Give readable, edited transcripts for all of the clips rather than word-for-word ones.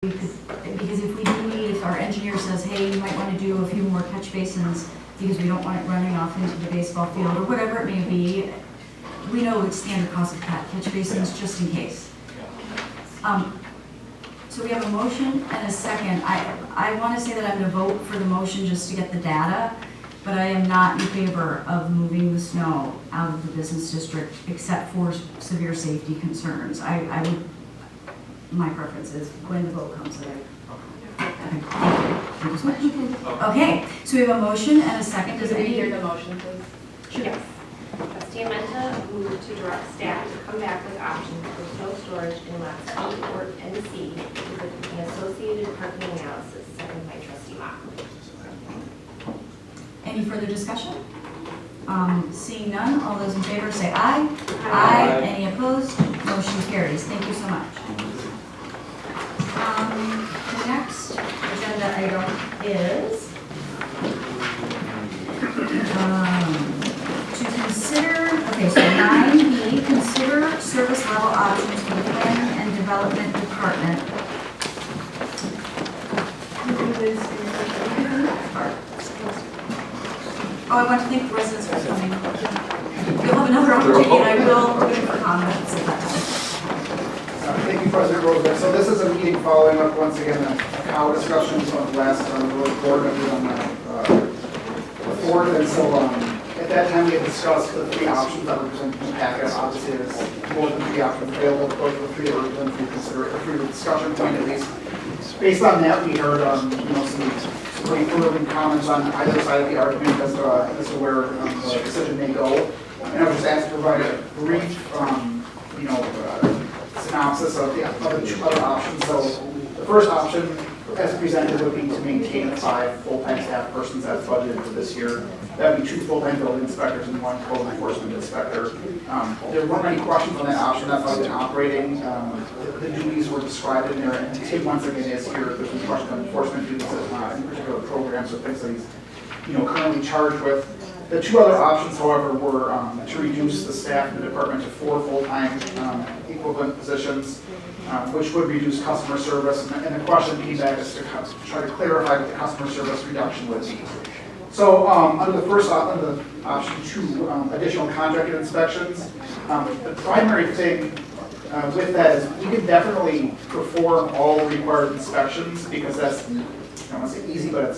Because if we do need, if our engineer says, hey, you might want to do a few more catch basins because we don't want it running off into the baseball field or whatever it may be, we know it's standard cost of catch basins just in case. So we have a motion and a second. I want to say that I'm going to vote for the motion just to get the data, but I am not in favor of moving the snow out of the business district except for severe safety concerns. I would, my preference is when the vote comes there. Okay, thank you so much. Okay, so we have a motion and a second. Does Can we any hear the motion, please? Yes. Trustee Menta moved to direct staff to come back with options for snow storage in lots B or and C with an associated parking analysis, second by trustee Mock. Any further discussion? Seeing none, all those in favor say aye. Aye. Any opposed? Motion carries. Thank you so much. The next agenda item is to consider, okay, so 9B, consider service level options for the planning and development department. Oh, I want to thank the residents for coming. You'll have another opportunity, and I will open it for comments at that time. Thank you, President Roosevelt. So this is a meeting following up, once again, the cow discussions on the last board meeting on the board. And so at that time, we had discussed the three options that were presented in the packet. Obviously, there's more than three options available. Those were the three that were presented for consideration, for discussion point at least. Based on that, we heard some pretty fluent comments on either side of the argument as to where the decision may go. And I was just asked to provide a brief, synopsis of the two other options. So the first option, as presented, would be to maintain 5 full-time staff persons as budgeted for this year. That would be 2 full-time building inspectors and 1 code enforcement inspector. There weren't any questions on that option. That's how it's been operating. The duties were described in there, and Tim once again is here. There's some question on enforcement duties, in particular programs or things that he's currently charged with. The 2 other options, however, were to reduce the staff in the department to 4 full-time equivalent positions, which would reduce customer service. And the question came back is to try to clarify what the customer service reduction would be. So under the option 2, additional contracted inspections, the primary thing with that is we can definitely perform all the required inspections because that's, I don't want to say easy, but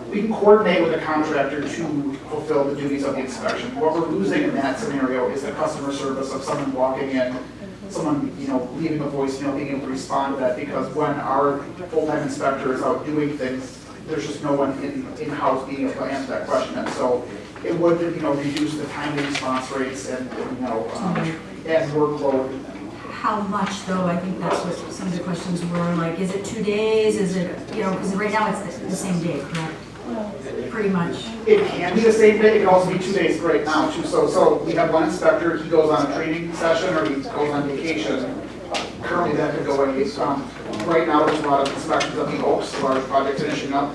we can coordinate with a contractor to fulfill the duties of the inspection. What we're losing in that scenario is the customer service of someone walking in, someone leaving a voicemail, being able to respond to that, because when our full-time inspector is out doing things, there's just no one in-house being able to answer that question. And so it would reduce the timely response rates and and workload. How much though? I think that's what some of the questions were, like, is it 2 days? Is it, because right now it's the same day, correct? Pretty much. It can be the same day. It can also be 2 days right now too. So we have one inspector. He goes on a training session or he goes on vacation. Currently, that could go away. Right now, there's a lot of inspections of the Oaks, a large project finishing up.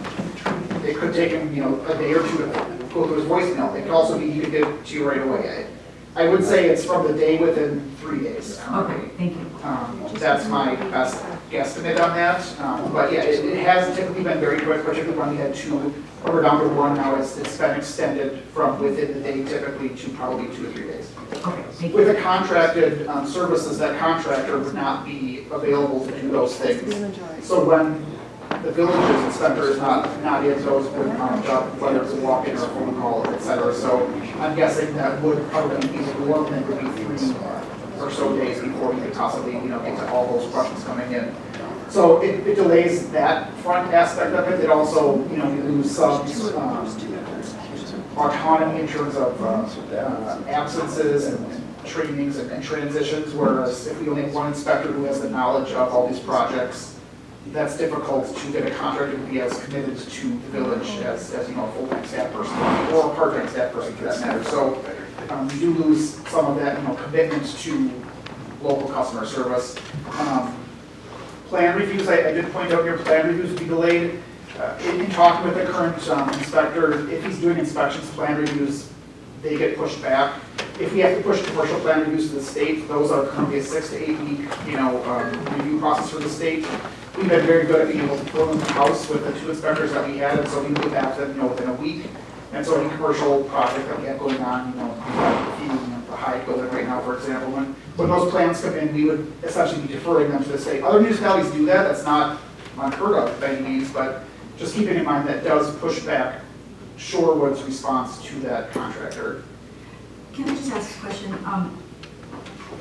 It could take him, a day or 2 to go through his voicemail. It could also be he could get it to you right away. I would say it's from the day within 3 days. Okay, thank you. That's my best guesstimate on that. But yeah, it has typically been very quick, particularly when we had 2. We're down to 1 now. It's been extended from within the day typically to probably 2 to 3 days. Okay, thank you. With the contracted services, that contractor would not be available to do those things. So when the village's inspector is not in, those would job, whether it's a walk-in or a phone call, et cetera. So I'm guessing that would probably be more than it would be 3 or so days before we could possibly get to all those questions coming in. So it delays that front aspect of it. It also, we lose some autonomy in terms of absences and trainings and transitions, whereas if we only have 1 inspector who has the knowledge of all these projects, that's difficult to get a contractor to be as committed to the village as a full-time staff person or a part-time staff person for that matter. So we do lose some of that commitment to local customer service. Plan reviews, I did point out here, plan reviews would be delayed. In talking with the current inspector, if he's doing inspections, plan reviews, they get pushed back. If we have to push commercial plan reviews to the state, those are currently a 6 to 8 week, review process for the state. we've been very good at being able to fill in the house with the 2 inspectors that we had, and so we moved back to them, within a week. And so any commercial project that we have going on, we've got the Hyatt building right now, for example, when those plans come in, we would essentially be deferring them to the state. Other municipalities do that, that's not unheard of by any means, but just keeping in mind that does push back Shorewood's response to that contractor. Can I just ask a question?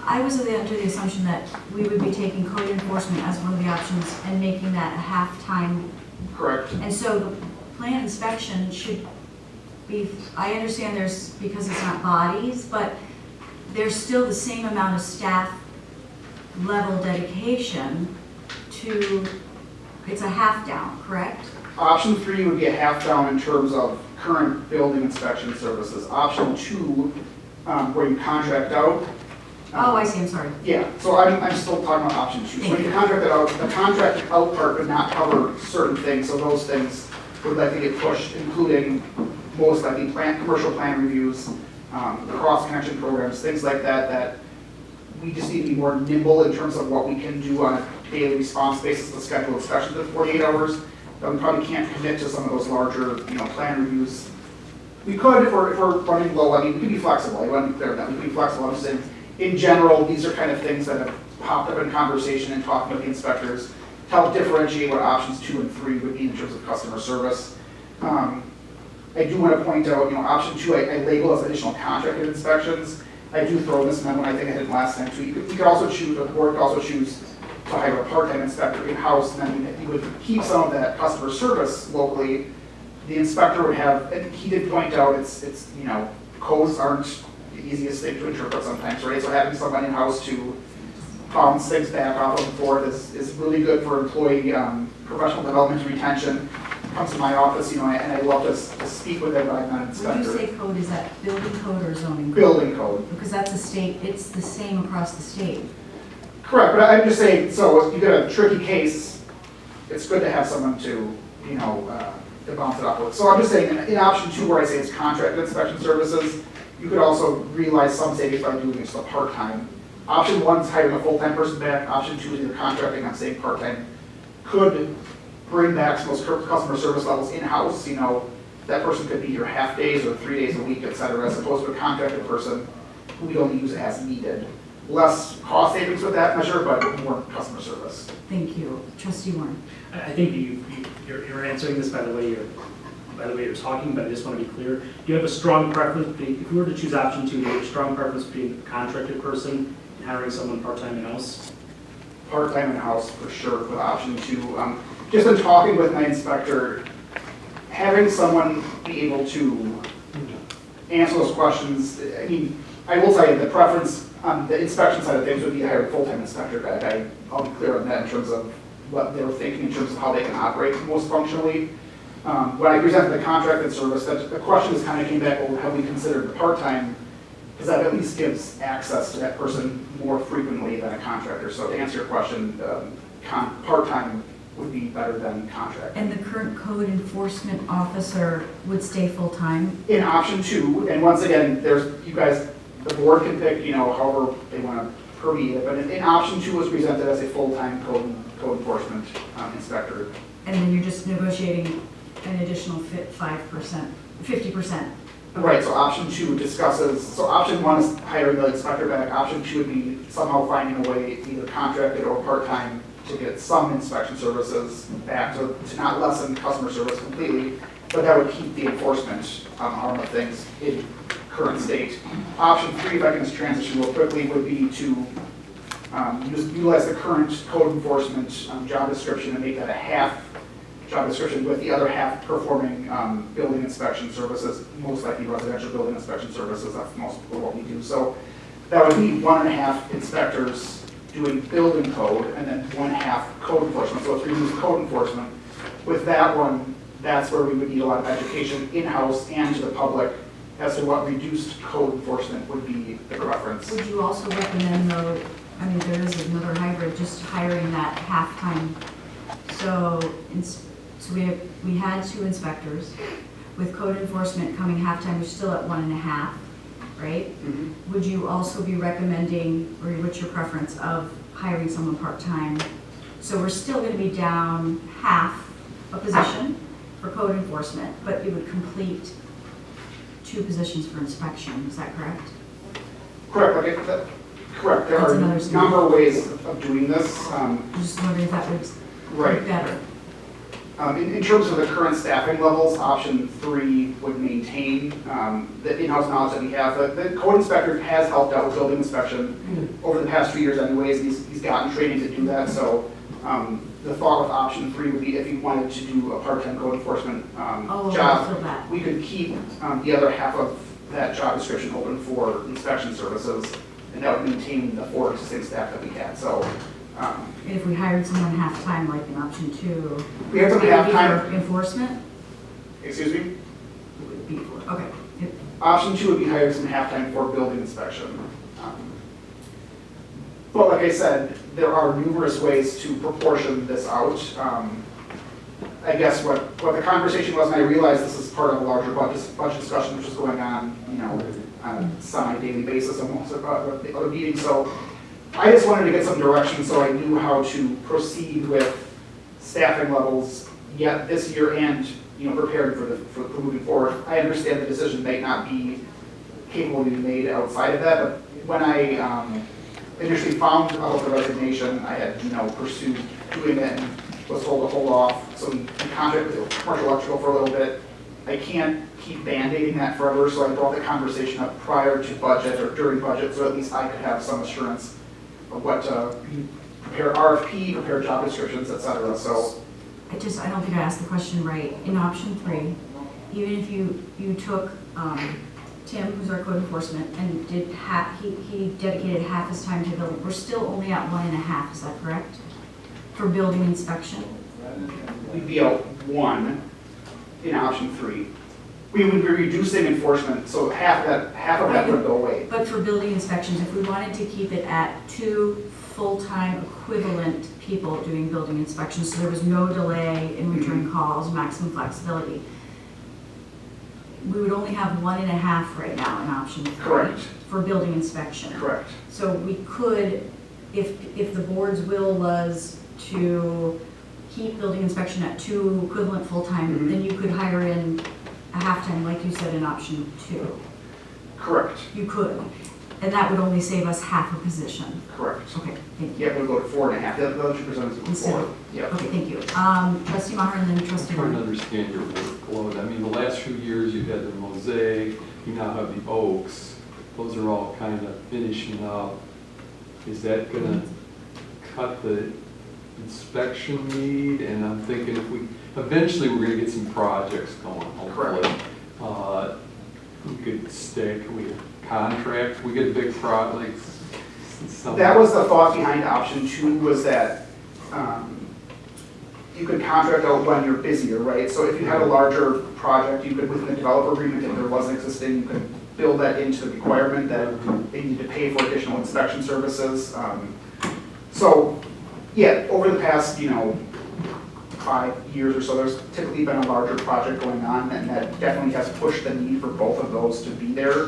I was under the assumption that we would be taking code enforcement as one of the options and making that a half-time. Correct. And so the plant inspection should be, I understand there's, because it's not bodies, but there's still the same amount of staff level dedication to, it's a half down, correct? Option 3 would be a half down in terms of current building inspection services. Option 2, where you contract out. Oh, I see, I'm sorry. Yeah, so I'm still talking about option 2. So when you contract it out, the contract out part would not cover certain things, so those things would likely get pushed, including most likely commercial plan reviews, cross-connection programs, things like that, that we just need to be more nimble in terms of what we can do on a daily response basis to schedule inspections in 48 hours. But we probably can't commit to some of those larger, plan reviews. We could, if we're running low, I mean, we can be flexible. I want to be clear on that. We can be flexible. I'm just saying, in general, these are kind of things that have popped up in conversation and talking with the inspectors to help differentiate what options 2 and 3 would be in terms of customer service. I do want to point out, option 2, I label as additional contracted inspections. I do throw this memo, and I think I did last time too. You could also choose, the board could also choose to hire a part-time inspector in-house, and then you would keep some of that customer service locally. The inspector would have, and he did point out, it's codes aren't the easiest thing to interpret sometimes, right? So having someone in-house to bounce things back off and forth is really good for employee professional development and retention. Comes to my office, and I love to speak with them, but I'm not an inspector. When you say code, is that building code or zoning code? Building code. Because that's a state, it's the same across the state. Correct, but I'm just saying, so if you get a tricky case, it's good to have someone to bounce it off with. So I'm just saying, in option 2, where I say it's contracted inspection services, you could also realize some savings by doing just a part-time. Option 1 is hiring a full-time person back. Option 2 is either contracting, I'm saying part-time. Could bring back some of those customer service levels in-house. That person could be here half days or 3 days a week, et cetera, as opposed to a contracted person who we only use as needed. Less cost savings with that measure, but more customer service. Thank you. Trustee Warren. I think you're answering this by the way you're talking, but I just want to be clear. You have a strong preference, if you were to choose option 2, you have a strong preference between a contracted person and hiring someone part-time in-house? Part-time in-house for sure with option 2. Just in talking with my inspector, having someone be able to answer those questions, I mean, I will tell you the preference on the inspection side of things would be to hire a full-time inspector back. I'll be clear on that in terms of what they're thinking in terms of how they can operate most functionally. When I presented the contracted service, the questions kind of came back, well, have we considered the part-time? Because that at least gives access to that person more frequently than a contractor. So to answer your question, part-time would be better than contract. And the current code enforcement officer would stay full-time? In option 2, and once again, you guys, the board can pick, however they want to permeate it, but in option 2 was presented as a full-time code enforcement inspector. And then you're just negotiating an additional 5%, 50%? Right, so option 2 discusses, so option 1 is hiring the inspector back, option 2 would be somehow finding a way, either contracted or part-time, to get some inspection services back, to not lessen customer service completely, but that would keep the enforcement arm of things in current state. Option 3, if I can just transition real quickly, would be to utilize the current code enforcement job description and make that a half job description with the other half performing building inspection services, most likely residential building inspection services. That's most of what we do. So that would be 1.5 inspectors doing building code and then 1/2 code enforcement. So if we use code enforcement, with that one, that's where we would need a lot of education in-house and to the public as to what reduced code enforcement would be the preference. Would you also recommend though, I mean, there is another hybrid, just hiring that half-time? So we had 2 inspectors. With code enforcement coming half-time, you're still at 1.5, right? Mm-hmm. Would you also be recommending, or what's your preference of hiring someone part-time So we're still gonna be down half a position for code enforcement, but it would complete 2 positions for inspection, is that correct? Correct, correct. There That's are a another number of ways of doing this. I'm just wondering if that would Right. be better. In terms of the current staffing levels, option 3 would maintain the in-house knowledge that we have. The code inspector has helped out with building inspection over the past 2 years anyways. He's gotten training to do that. So the thought with option 3 would be if you wanted to do a part-time code enforcement Oh, I job, feel bad. we could keep the other half of that job description open for inspection services, and that would maintain the 4 existing staff that we had. So And if we hired someone half-time, like in option 2, we have some would it be half-time, for enforcement? excuse me? It would be for, okay. Yep. Option 2 would be hiring some half-time for building inspection. But like I said, there are numerous ways to proportion this out. I guess what the conversation was, and I realized this is part of a larger budget discussion which is going on, on a semi-daily basis almost about the other meetings. So I just wanted to get some direction so I knew how to proceed with staffing levels yet this year and preparing for moving forward. I understand the decision may not be capable of being made outside of that, but when I initially found out the resignation, I had pursued doing it and was told to hold off. So we contracted with commercial electrical for a little bit. I can't keep band-aiding that forever, so I brought the conversation up prior to budget or during budget, so at least I could have some assurance of what to prepare RFP, prepare job descriptions, et cetera. So I don't think I asked the question right. In option 3, even if you took Tim, who's our code enforcement, and he dedicated half his time to building, we're still only at 1.5, is that correct? For building inspection? we'd be at 1 in option 3. We would be reducing enforcement, so half of that would go away. But for building inspections, if we wanted to keep it at 2 full-time equivalent people doing building inspections, so there was no delay in return calls, maximum flexibility, we would only have 1.5 right now in option 3. Correct. For building inspection. Correct. So we could, if the board's will was to keep building inspection at 2 equivalent full-time, then you could hire in a half-time, like you said, in option 2. Correct. You could. And that would only save us half a position. Correct. Okay, thank you. Yeah, we'll go to 4.5. The other 2% is Instead 4. of- Yeah. Okay, thank you. Trustee Maher and then trustee I'm trying to Martin. understand your workload. I mean, the last few years you had the mosaic, you now have the oaks. Those are all kind of finishing up. Is that gonna cut the inspection need? And I'm thinking if eventually we're gonna get some projects going, hopefully. We could stick, we contract, we get a big project. That was the thought behind option 2, was that you could contract out when you're busier, right? So if you had a larger project, you could, within the developer agreement, if there wasn't existing, you could build that into the requirement that they need to pay for additional inspection services. So, yeah, over the past, 5 years or so, there's typically been a larger project going on, and that definitely has pushed the need for both of those to be there.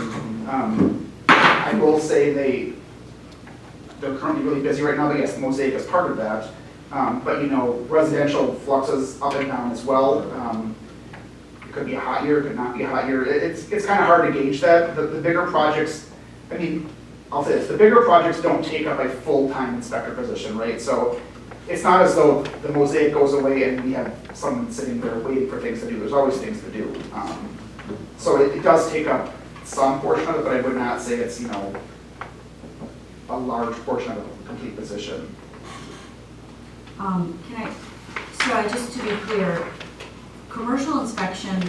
I will say they're currently really busy right now, but yes, the mosaic is part of that. But residential fluxes up and down as well. It could be a hot year, it could not be a hot year. It's kind of hard to gauge that. The bigger projects, I'll say this, the bigger projects don't take up a full-time inspector position, right? So it's not as though the mosaic goes away and we have someone sitting there waiting for things to do. There's always things to do. So it does take up some portion of it, but I would not say it's, a large portion of a complete position. Just to be clear, commercial inspection,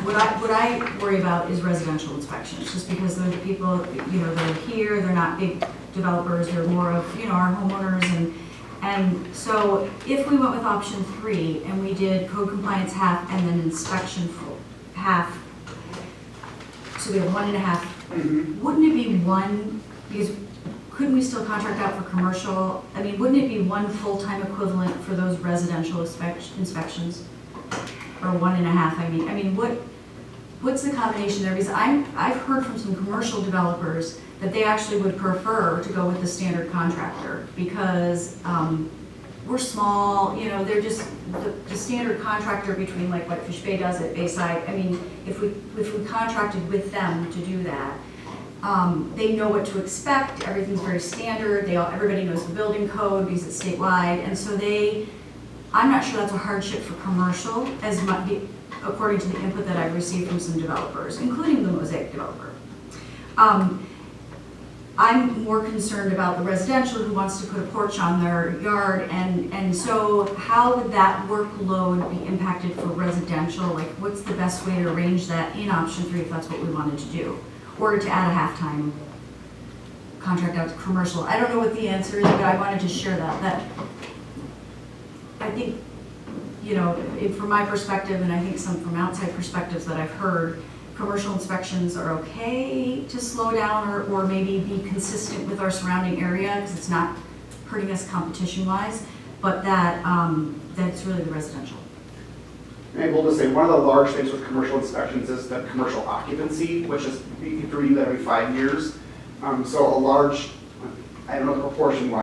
what I worry about is residential inspections, just because they're the people, that are here, they're not big developers, they're more of, our homeowners, and so if we went with option 3 and we did code compliance half and then inspection half, so we have 1.5, wouldn't it be 1, because couldn't we still contract out for commercial? Wouldn't it be 1 full-time equivalent for those residential inspections? Or 1.5, what's the combination there? Because I've heard from some commercial developers that they actually would prefer to go with the standard contractor because we're small, you know, they're just the standard contractor between like what Fish Bay does at Bayside. I mean, if we contracted with them to do that, they know what to expect, everything's very standard, everybody knows the building code because it's statewide, and so I'm not sure that's a hardship for commercial as much, according to the input that I've received from some developers, including the Mosaic developer. I'm more concerned about the residential who wants to put a porch on their yard, and so how would that workload be impacted for residential? Like, what's the best way to arrange that in option 3 if that's what we wanted to do? Or to add a half-time contract out to commercial? I don't know what the answer is, but I wanted to share that I think, you know, from my perspective, and I think some from outside perspectives that I've heard, commercial inspections are okay to slow down or maybe be consistent with our surrounding area because it's not hurting us competition-wise, but that's really the residential. And we'll just say, one of the large things with commercial inspections is the commercial occupancy, which is, you have to renew that every 5 years. So a large, I don't know the proportion wise,